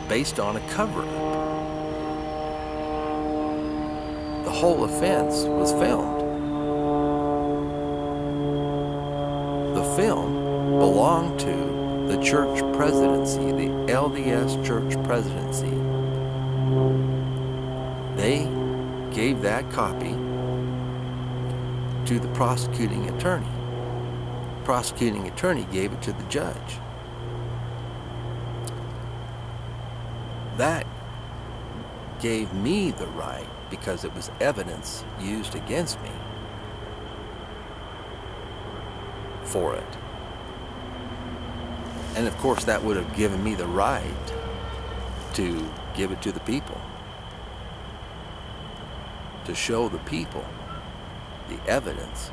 based on a cover-up. The whole offense was filmed. The film belonged to the church presidency, the LDS church presidency. They gave that copy to the prosecuting attorney. The prosecuting attorney gave it to the judge. That gave me the right, because it was evidence used against me, for it. And of course that would have given me the right to give it to the people, to show the people the evidence.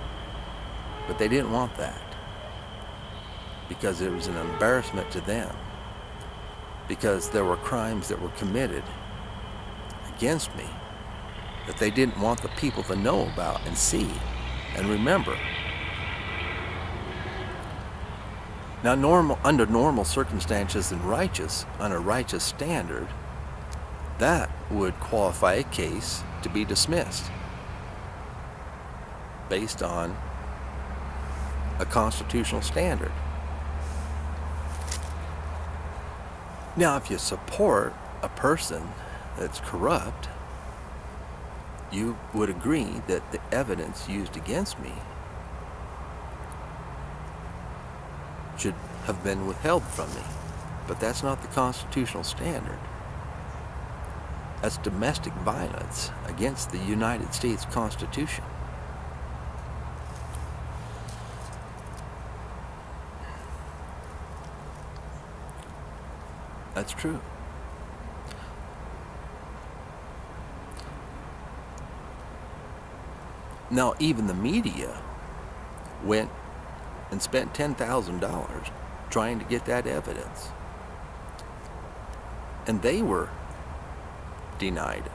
But they didn't want that, because it was an embarrassment to them, because there were crimes that were committed against me that they didn't want the people to know about and see and remember. Now, under normal circumstances and on a righteous standard, that would qualify a case to be dismissed based on a constitutional standard. Now, if you support a person that's corrupt, you would agree that the evidence used against me should have been withheld from me. But that's not the constitutional standard. That's domestic violence against the United States Constitution. That's true. Now, even the media went and spent $10,000 trying to get that evidence. And they were denied.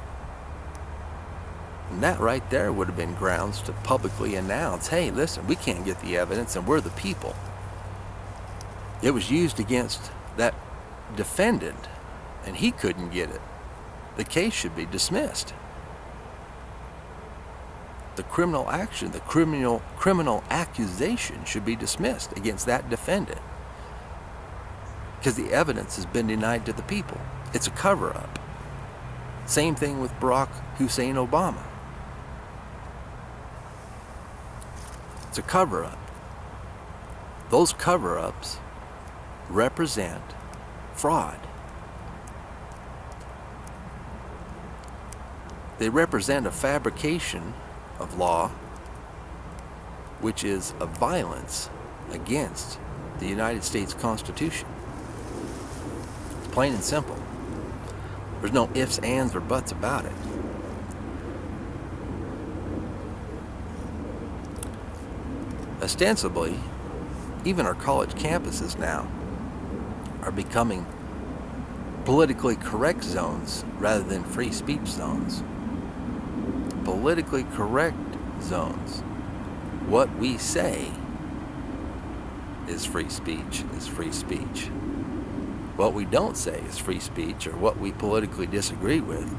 And that right there would have been grounds to publicly announce, hey, listen, we can't get the evidence and we're the people. It was used against that defendant and he couldn't get it. The case should be dismissed. The criminal action, the criminal accusation should be dismissed against that defendant, because the evidence has been denied to the people. It's a cover-up. Same thing with Barack Hussein Obama. It's a cover-up. Those cover-ups represent fraud. They represent a fabrication of law, which is a violence against the United States Constitution. It's plain and simple. There's no ifs, ands, or buts about it. Ostensibly, even our college campuses now are becoming politically correct zones rather than free speech zones. Politically correct zones. What we say is free speech, What we don't say is free speech, or what we politically disagree with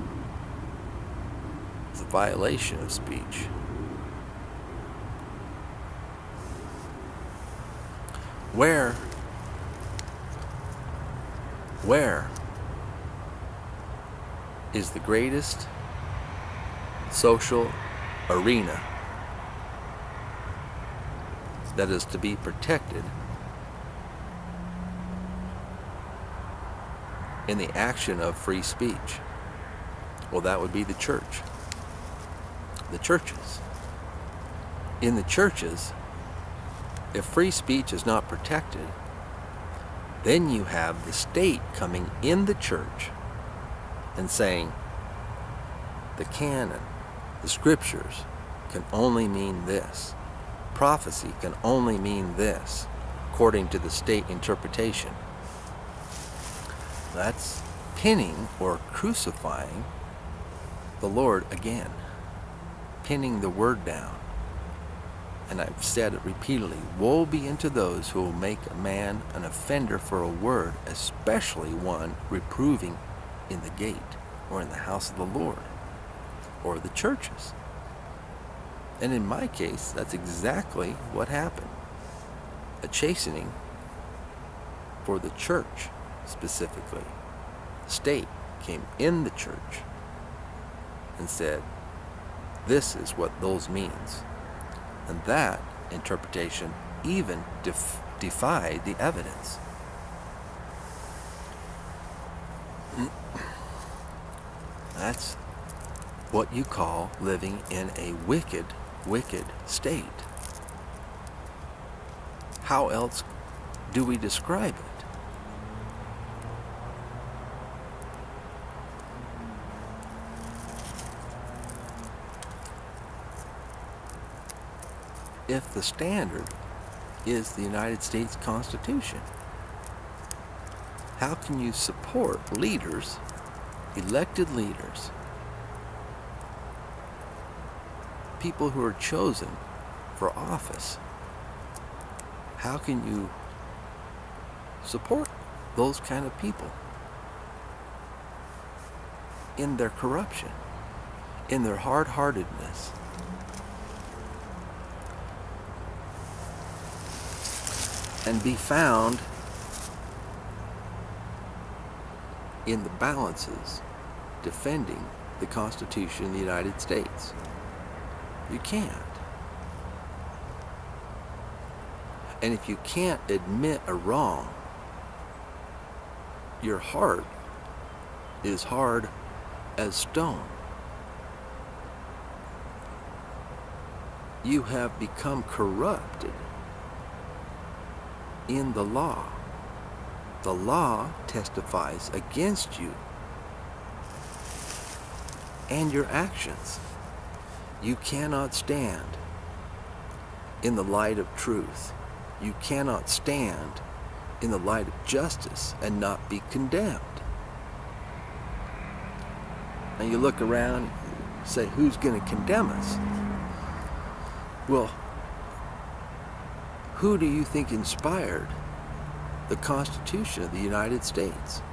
is a violation of speech. Where is the greatest social arena that is to be protected in the action of free speech? Well, that would be the church. The churches. In the churches, if free speech is not protected, then you have the state coming in the church and saying the canon, the scriptures, can only mean this. Prophecy can only mean this, according to the state interpretation. That's pinning or crucifying the Lord again. Pinning the word down. And I've said it repeatedly, woe be unto those who will make a man an offender for a word, especially one reproving in the gate or in the house of the Lord or the churches. And in my case, that's exactly what happened. A chastening for the church specifically. The state came in the church and said, this is what those means. And that interpretation even defied the evidence. That's what you call living in a wicked, wicked state. How else do we describe it? If the standard is the United States Constitution, how can you support leaders, elected leaders, people who are chosen for office? How can you support those kind of people in their corruption, in their hard-heartedness? And be found in the balances defending the Constitution of the United States? You can't. And if you can't admit a wrong, your heart is hard as stone. You have become corrupted in the law. The law testifies against you and your actions. You cannot stand in the light of truth. You cannot stand in the light of justice and not be condemned. And you look around and say, who's going to condemn us? Well, who do you think inspired the Constitution of the United States?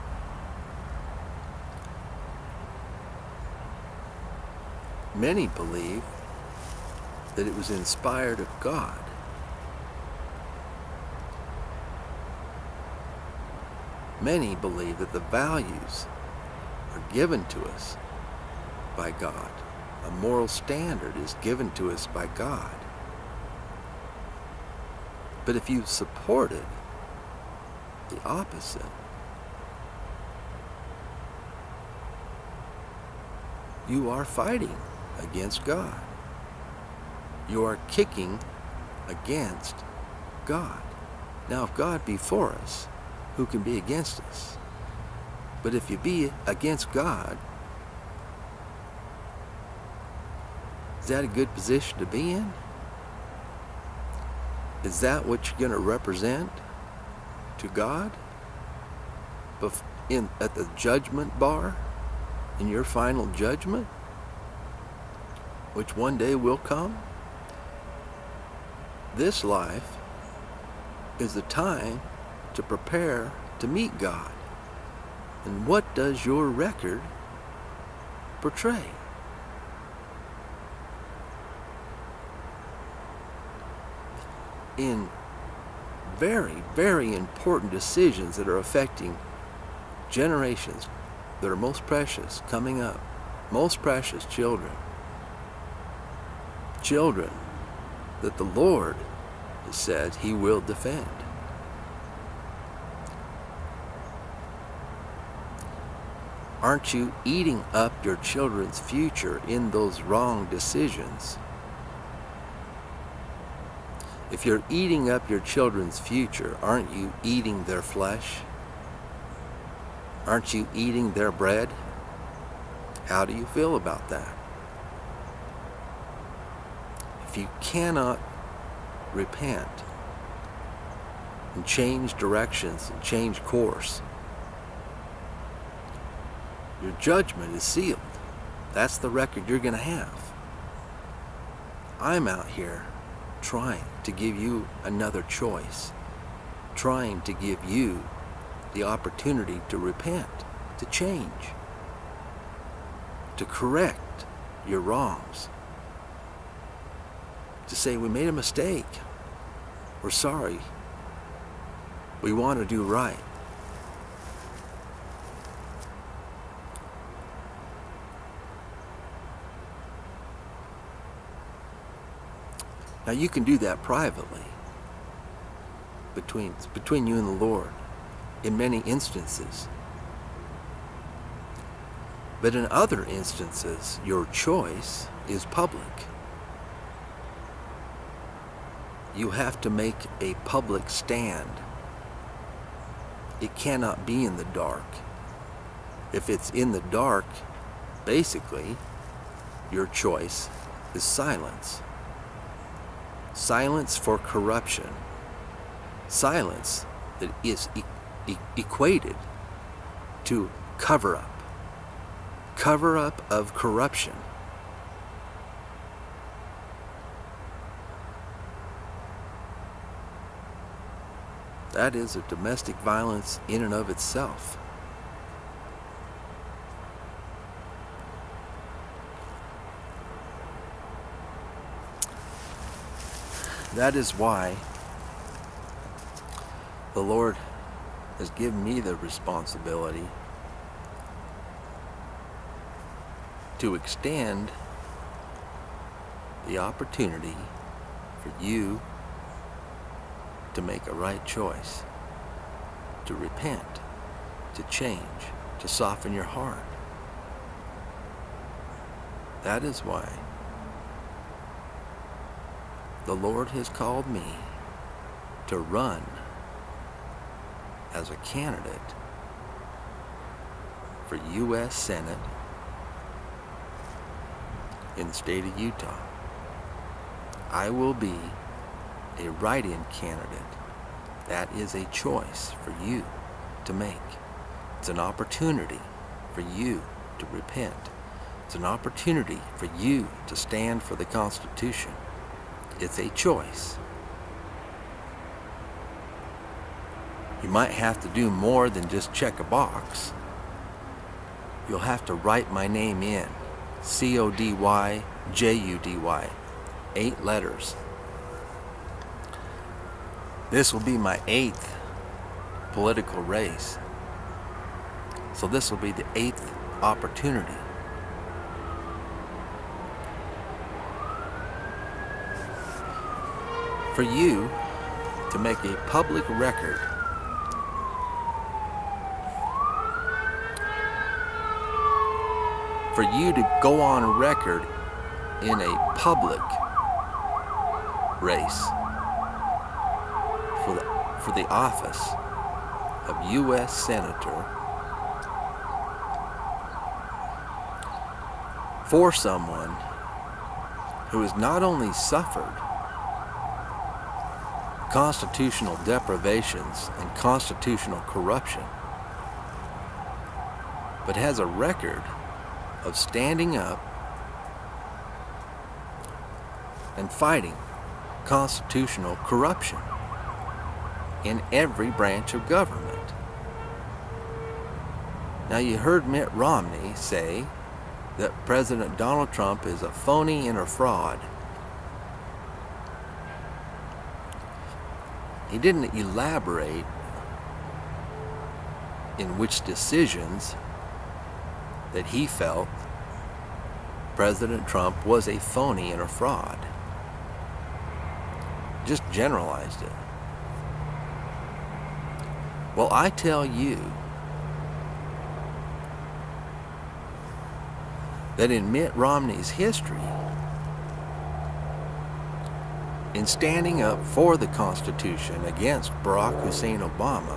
Many believe that it was inspired of God. Many believe that the values are given to us by God. A moral standard is given to us by God. But if you supported the opposite, you are fighting against God. You are kicking against God. Now, if God be for us, who can be against us? But if you be against God, is that a good position to be in? Is that what you're going to represent to God at the judgment bar, in your final judgment, which one day will come? This life is the time to prepare to meet God. And what does your record portray? In very, very important decisions that are affecting generations that are most precious coming up, most precious children that the Lord has said He will defend. Aren't you eating up your children's future in those wrong decisions? If you're eating up your children's future, aren't you eating their flesh? Aren't you eating their bread? How do you feel about that? If you cannot repent and change directions and change course, your judgment is sealed. That's the record you're going to have. I'm out here trying to give you another choice, trying to give you the opportunity to repent, to change, to correct your wrongs, to say, we made a mistake, we're sorry, we want to do right. Now you can do that privately, between you and the Lord, in many instances. But in other instances, your choice is public. You have to make a public stand. It cannot be in the dark. If it's in the dark, basically, your choice is silence. Silence for corruption. Silence that is equated to cover up. Cover up of corruption. That is a domestic violence in and of itself. That is why the Lord has given me the responsibility to extend the opportunity for you to make a right choice, to repent, to change, to soften your heart. That is why the Lord has called me to run as a candidate for U.S. Senate in the state of Utah. I will be a write-in candidate. That is a choice for you to make. It's an opportunity for you to repent. It's an opportunity for you to stand for the Constitution. It's a choice. You might have to do more than just check a box. You'll have to write my name in. CODY JUDY. 8 letters. This will be my 8th political race. So this will be the 8th opportunity. For you to make a public record for you to go on record in a public race for the office of U.S. Senator for someone who has not only suffered constitutional deprivations and constitutional corruption, but has a record of standing up and fighting constitutional corruption in every branch of government. Now, you heard Mitt Romney say that President Donald Trump is a phony and a fraud. He didn't elaborate in which decisions that he felt President Trump was a phony and a fraud. Just generalized it. Well, I tell you that in Mitt Romney's history, in standing up for the Constitution against Barack Hussein Obama,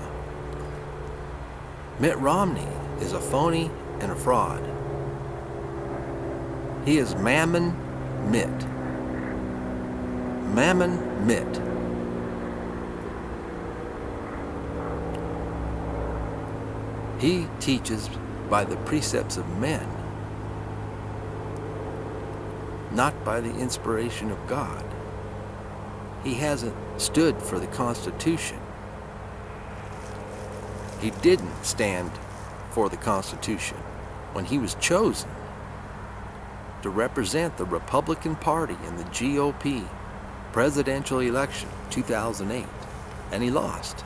Mitt Romney is a phony and a fraud. He is Mammon Mitt. Mammon Mitt. He teaches by the precepts of men, not by the inspiration of God. He hasn't stood for the Constitution. He didn't stand for the Constitution when he was chosen to represent the Republican Party in the GOP presidential election 2008, and he lost.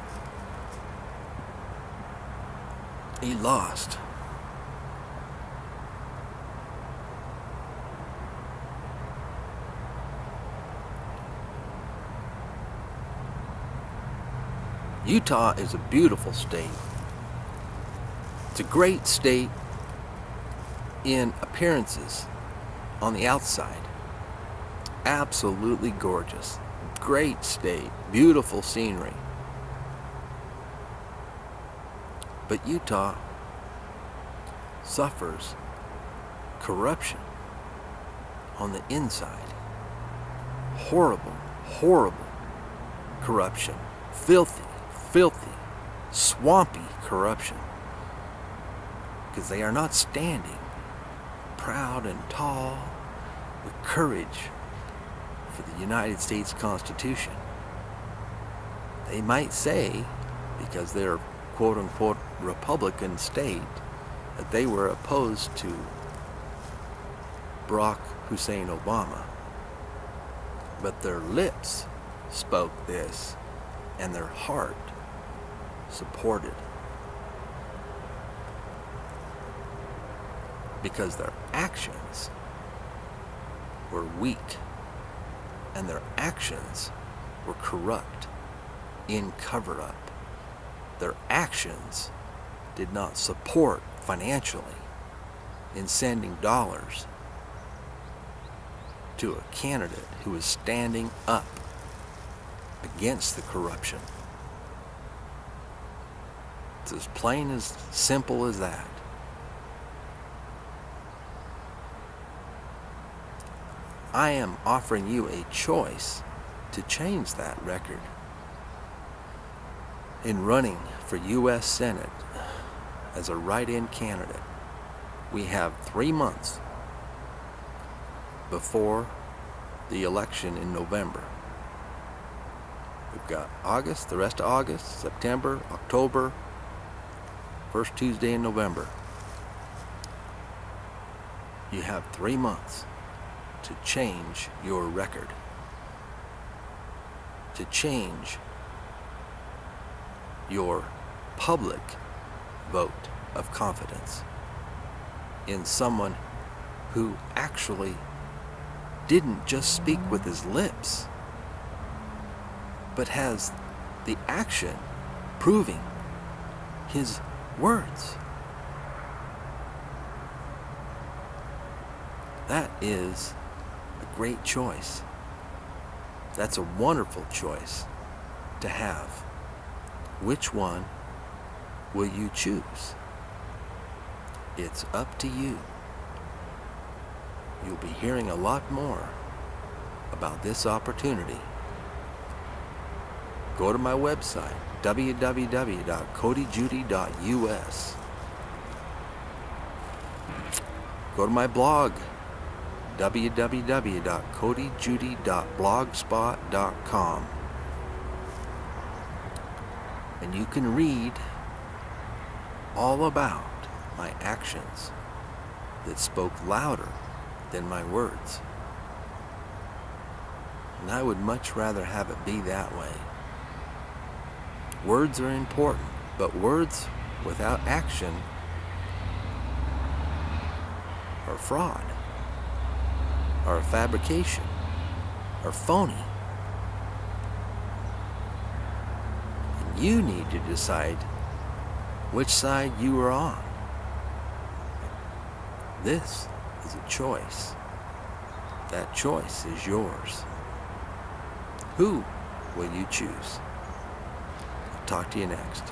He lost. Utah is a beautiful state. It's a great state in appearances on the outside. Absolutely gorgeous. Great state. Beautiful scenery. But Utah suffers corruption on the inside. Horrible, horrible corruption. Filthy, swampy corruption. Because they are not standing proud and tall with courage for the United States Constitution. They might say, because they're quote-unquote Republican state, that they were opposed to Barack Hussein Obama. But their lips spoke this, and their heart supported. Because their actions were weak, and their actions were corrupt in cover-up. Their actions did not support financially in sending dollars to a candidate who was standing up against the corruption. It's as plain as simple as that. I am offering you a choice to change that record. In running for U.S. Senate as a write-in candidate, we have 3 months before the election in November. We've got August, the rest of August, September, October, first Tuesday in November. You have 3 months to change your record, to change your public vote of confidence in someone who actually didn't just speak with his lips, but has the action proving his words. That is a great choice. That's a wonderful choice to have. Which one will you choose? It's up to you. You'll be hearing a lot more about this opportunity. Go to my website, www.codyjudy.us. Go to my blog, www.codyjudy.blogspot.com. And you can read all about my actions that spoke louder than my words. And I would much rather have it be that way. Words are important, but words without action are fraud, are a fabrication, are phony. And you need to decide which side you are on. This is a choice. That choice is yours. Who will you choose? I'll talk to you next.